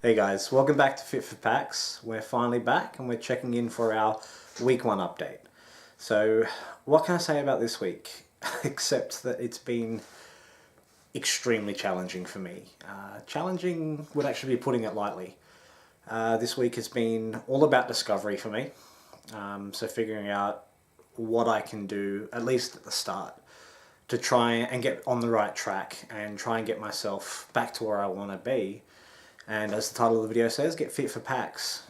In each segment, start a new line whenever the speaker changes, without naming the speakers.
Hey guys, welcome back to Fit For PAX. We're finally back and we're checking in for our week 1 update. So what can I say about this week except that it's been extremely challenging for me. Challenging would actually be putting it lightly. This week has been all about discovery for me. So figuring out what I can do, at least at the start, to try and get on the right track and try and get myself back to where I want to be. And as the title of the video says, get fit for PAX.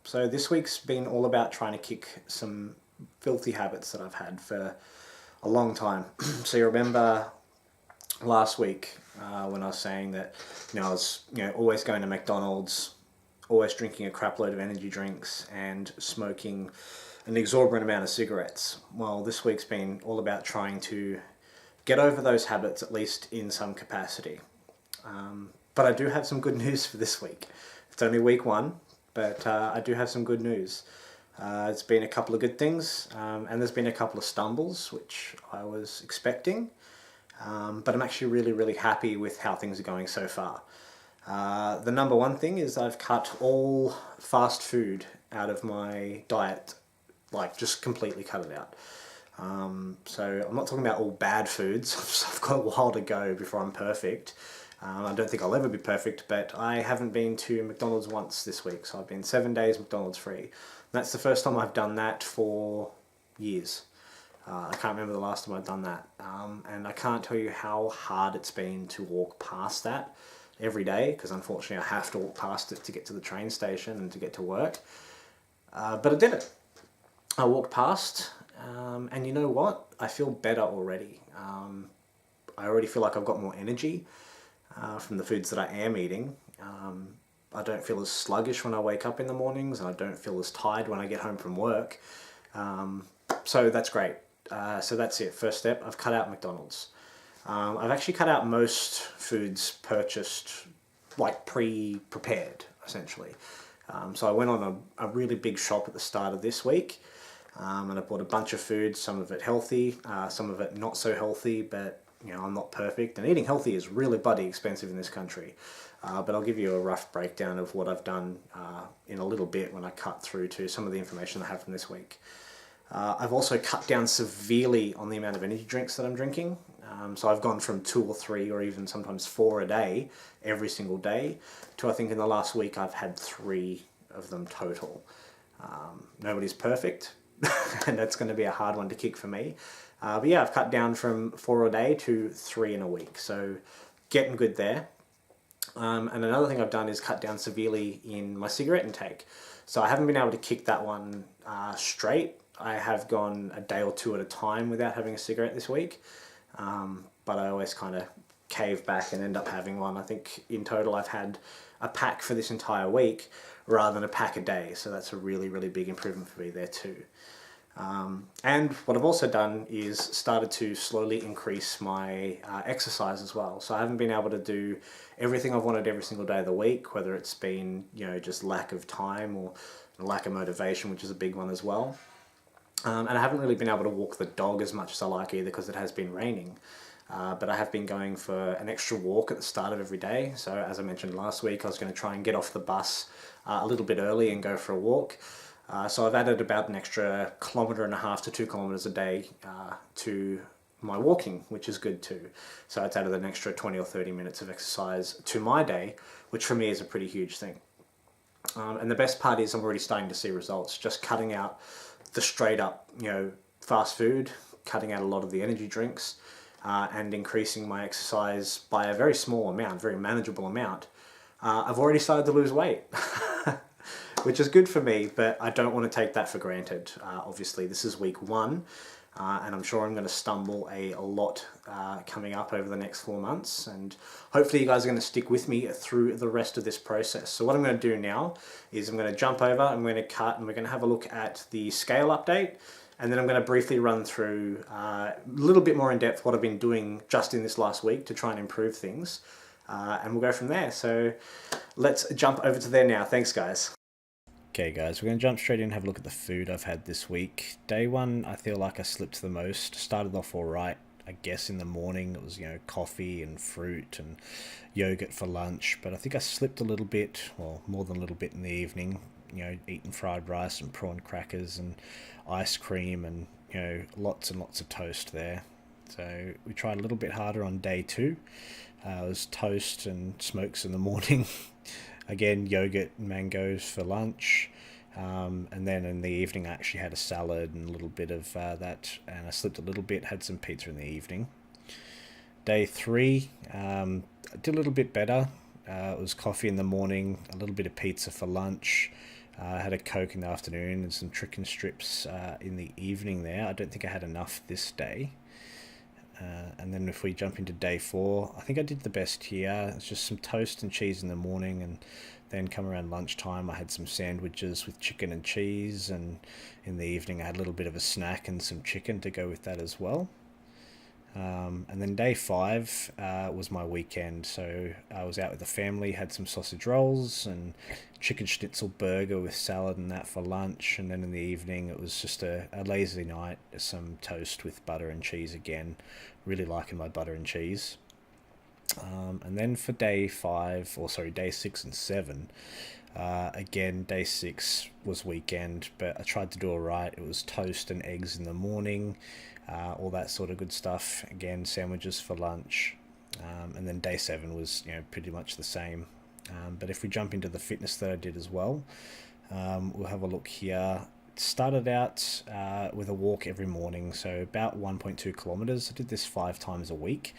So this week's been all about trying to kick some filthy habits that I've had for a long time. So you remember last week when I was saying that I was always going to McDonald's, always drinking a crap load of energy drinks and smoking an exorbitant amount of cigarettes. Well, this week's been all about trying to get over those habits, at least in some capacity. But I do have some good news for this week. It's only week 1, but I do have some good news. It's been a couple of good things, and there's been a couple of stumbles, which I was expecting. But I'm actually really happy with how things are going so far. The number one thing is I've cut all fast food out of my diet, like just completely cut it out. So I'm not talking about all bad foods. I've got a while to go before I'm perfect. I don't think I'll ever be perfect, but I haven't been to McDonald's once this week, so I've been 7 days McDonald's free. And that's the first time I've done that for years. I can't remember the last time I've done that. And I can't tell you how hard it's been to walk past that every day, because unfortunately I have to walk past it to get to the train station and to get to work. But I did it. I walked past, and you know what? I feel better already. I already feel like I've got more energy from the foods that I am eating. I don't feel as sluggish when I wake up in the mornings, and I don't feel as tired when I get home from work. So that's great. So that's it. First step, I've cut out McDonald's. I've actually cut out most foods purchased, like pre-prepared, essentially. So I went on a really big shop at the start of this week, and I bought a bunch of food, some of it healthy, some of it not so healthy, but I'm not perfect, and eating healthy is really bloody expensive in this country. But I'll give you a rough breakdown of what I've done in a little bit when I cut through to some of the information I have from this week. I've also cut down severely on the amount of energy drinks that I'm drinking. So I've gone from 2 or 3 or even sometimes 4 a day, every single day, to I think in the last week I've had 3 of them total. Nobody's perfect, and that's going to be a hard one to kick for me. But yeah, I've cut down from 4 a day to 3 in a week, so getting good there. And another thing I've done is cut down severely in my cigarette intake. So I haven't been able to kick that one straight. I have gone a day or 2 at a time without having a cigarette this week, but I always kind of cave back and end up having one. I think in total I've had a pack for this entire week rather than a pack a day, so that's a really big improvement for me there too. And what I've also done is started to slowly increase my exercise as well. So I haven't been able to do everything I've wanted every single day of the week, whether it's been just lack of time or lack of motivation, which is a big one as well. And I haven't really been able to walk the dog as much as I like either, because it has been raining. But I have been going for an extra walk at the start of every day. So as I mentioned last week, I was going to try and get off the bus a little bit early and go for a walk. So I've added about an extra 1.5 to 2 kilometers a day to my walking, which is good too. So it's added an extra 20 or 30 minutes of exercise to my day, which for me is a pretty huge thing. And the best part is I'm already starting to see results, just cutting out the straight up, fast food, cutting out a lot of the energy drinks, and increasing my exercise by a very small amount, very manageable amount. I've already started to lose weight. Which is good for me, but I don't want to take that for granted. Obviously, this is week 1, and I'm sure I'm going to stumble a lot coming up over the next 4 months, and hopefully you guys are going to stick with me through the rest of this process. So what I'm going to do now is I'm going to jump over, I'm going to cut, and we're going to have a look at the scale update, and then I'm going to briefly run through a little bit more in depth what I've been doing just in this last week to try and improve things, and we'll go from there. So let's jump over to there now. Thanks, guys. Okay guys, we're going to jump straight in and have a look at the food I've had this week. Day 1, I feel like I slipped the most. Started off alright, I guess in the morning it was, coffee and fruit and yogurt for lunch. But I think I slipped a little bit, well, more than a little bit in the evening, eating fried rice and prawn crackers and ice cream and, lots and lots of toast there. So we tried a little bit harder on day 2. It was toast and smokes in the morning. Again, yogurt and mangoes for lunch. And then in the evening, I actually had a salad and a little bit of that. And I slipped a little bit, had some pizza in the evening. Day 3, I did a little bit better. It was coffee in the morning, a little bit of pizza for lunch. I had a Coke in the afternoon and some chicken strips in the evening there. I don't think I had enough this day. And then if we jump into day 4, I think I did the best here. It's just some toast and cheese in the morning, and then come around lunchtime I had some sandwiches with chicken and cheese, and in the evening I had a little bit of a snack and some chicken to go with that as well. And then day 5 was my weekend, so I was out with the family, had some sausage rolls and chicken schnitzel burger with salad and that for lunch, and then in the evening it was just a lazy night, some toast with butter and cheese again, really liking my butter and cheese. And then for day 6 and 7, again, day 6 was weekend, but I tried to do alright. It was toast and eggs in the morning, all that sort of good stuff. Again, sandwiches for lunch. And then day 7 was, pretty much the same. But if we jump into the fitness that I did as well, we'll have a look here. It started out with a walk every morning, so about 1.2 kilometers. I did this 5 times a week.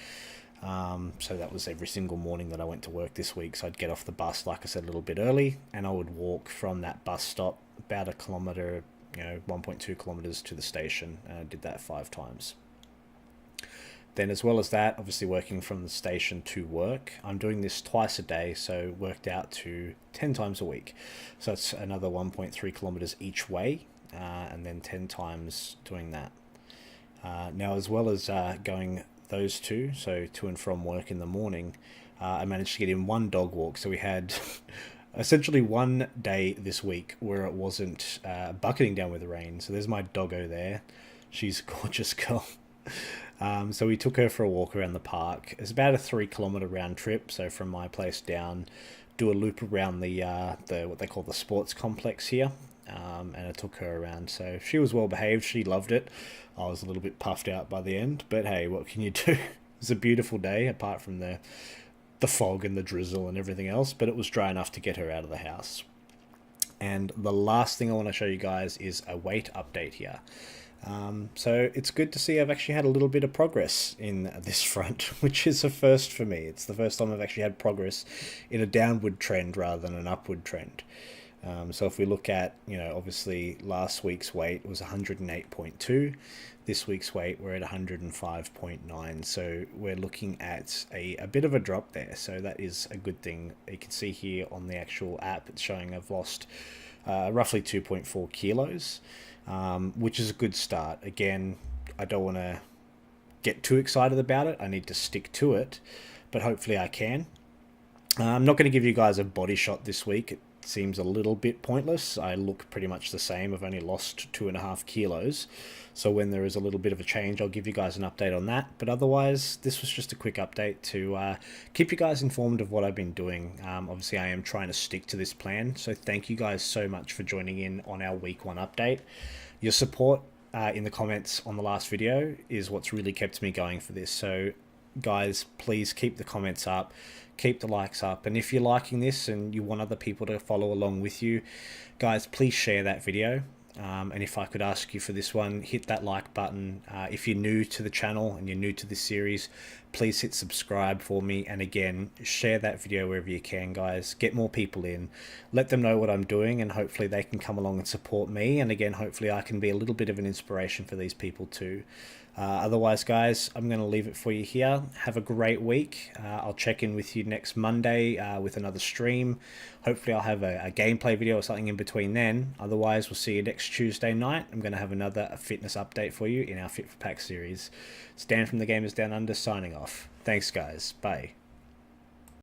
So that was every single morning that I went to work this week. So I'd get off the bus, like I said, a little bit early, and I would walk from that bus stop about a kilometer, 1.2 kilometers to the station. And I did that 5 times. Then as well as that, obviously working from the station to work, I'm doing this twice a day, so worked out to 10 times a week. So that's another 1.3 kilometers each way, and then 10 times doing that. Now, as well as going those 2, so to and from work in the morning, I managed to get in 1 dog walk. So we had essentially 1 day this week where it wasn't bucketing down with rain. So there's my doggo there. She's a gorgeous girl. So we took her for a walk around the park. It's about a 3 kilometer round trip. So from my place down, do a loop around the what they call the sports complex here. And I took her around. So she was well behaved. She loved it. I was a little bit puffed out by the end, but hey, what can you do? It was a beautiful day, apart from the fog and the drizzle and everything else, but it was dry enough to get her out of the house. And the last thing I want to show you guys is a weight update here. So it's good to see I've actually had a little bit of progress in this front, which is a first for me. It's the first time I've actually had progress in a downward trend rather than an upward trend. So if we look at, obviously last week's weight was 108.2. This week's weight, we're at 105.9. So we're looking at a bit of a drop there. So that is a good thing. You can see here on the actual app, it's showing I've lost roughly 2.4 kilos, which is a good start. Again, I don't want to get too excited about it. I need to stick to it, but hopefully I can. I'm not going to give you guys a body shot this week. It seems a little bit pointless. I look pretty much the same. I've only lost 2.5 kilos. So when there is a little bit of a change, I'll give you guys an update on that. But otherwise, this was just a quick update to keep you guys informed of what I've been doing. Obviously, I am trying to stick to this plan. So thank you guys so much for joining in on our week 1 update. Your support in the comments on the last video is what's really kept me going for this. So guys, please keep the comments up, keep the likes up, and if you're liking this and you want other people to follow along with you, guys, please share that video. And if I could ask you for this one, hit that like button. If you're new to the channel and you're new to this series, please hit subscribe for me. And again, share that video wherever you can, guys. Get more people in. Let them know what I'm doing, and hopefully they can come along and support me. And again, hopefully I can be a little bit of an inspiration for these people too. Otherwise, guys, I'm going to leave it for you here. Have a great week. I'll check in with you next Monday with another stream. Hopefully I'll have a gameplay video or something in between then. Otherwise, we'll see you next Tuesday night. I'm going to have another fitness update for you in our Fit For PAX series. It's Dan from the Gamers Down Under signing off. Thanks, guys. Bye.